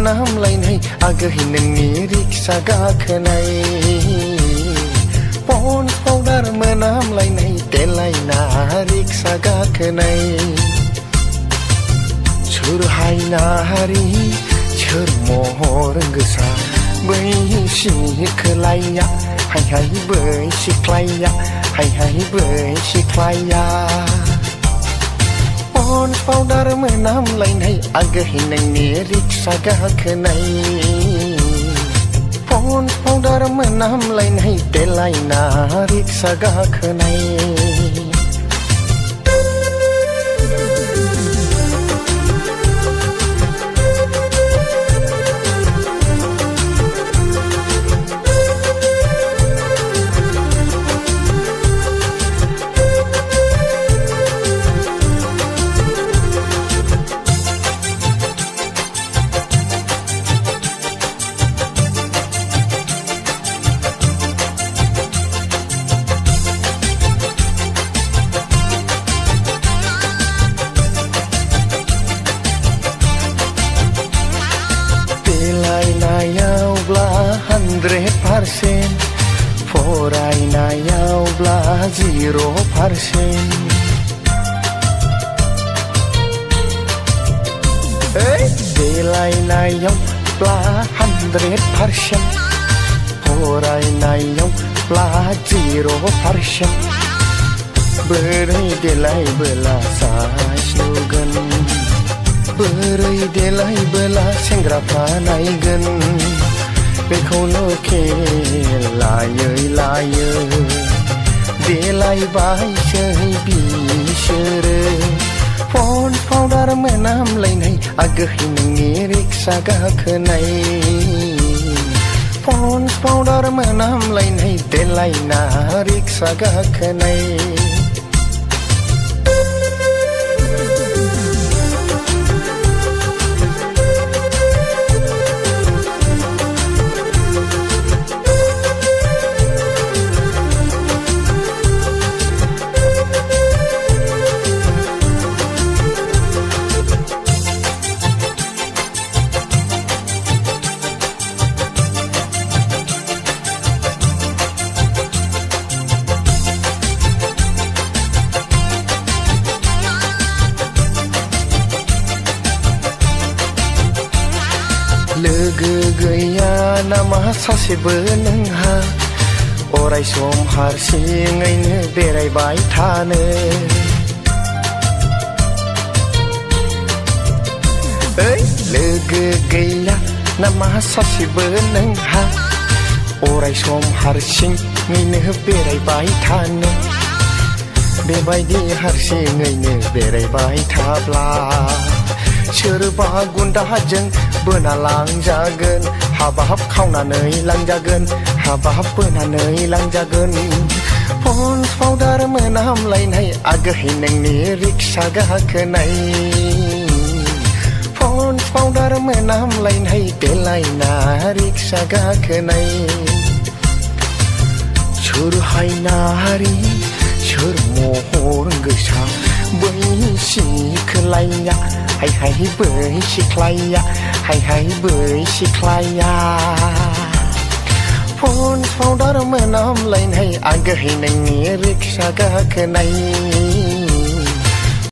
मोनामलायनाय आगै नोंनि रिक्सा गाखोनाय पन्स पाउडार मोनामलायनाय देलायना रिक्सा गाखोनाय सोर हायनारि सोर महर गोसा बै सिख्लाया हाय हाय बै सिख्लाया हाय हाय बै सिख्लाया पन्स पाउडार मोनामलायनाय आगै नोंनि रिक्सा गाखोनाय पन्स पाउडार मोनामलायनाय देलायना रिक्सा गाखोनाय देलायनायावब्ला 100% फरायनायावब्ला 0% देलायनायावब्ला 100% फरायनायावब्ला 0% बोरै देलायबोला साइस नुगोन बोरै देलायबोला सेंग्राफ्रा नायगोन बेखौनो खेल लायै लायै देलायबायसै बिसोरो पन्स पाउडार मोनामलायनाय आगै नोंनि रिक्सा गाखोनाय पन्स पाउडार मोनामलायनाय देलायना रिक्सा गाखोनाय लोगो गैया नामा सासेबो नोंहा अराय सम हारसिङैनो बेरायबाय थानो लोगो गैया नामा सासेबो नोंहा अराय सम हारसिङैनो बेरायबाय थानो बेबायदि हारसिङैनो बेरायबाय थाब्ला सोरबा गुन्दाजों बोना लांजागोन हाबाब खावनानै लांजागोन हाबाब बोनानै लांजागोन पन्स पाउडार मोनामलायनाय आगै नोंनि रिक्सा गाखोनाय पन्स पाउडार मोनामलायनाय देलायना रिक्सा गाखोनाय सोर हायनारि सोर महर गोसा बै सिख्लाया हाय हाय बै सिख्लाया हाय हाय बै सिख्लाया पन्स पाउडार मोनामलायनाय आगै नोंनि रिक्सा गाखोनाय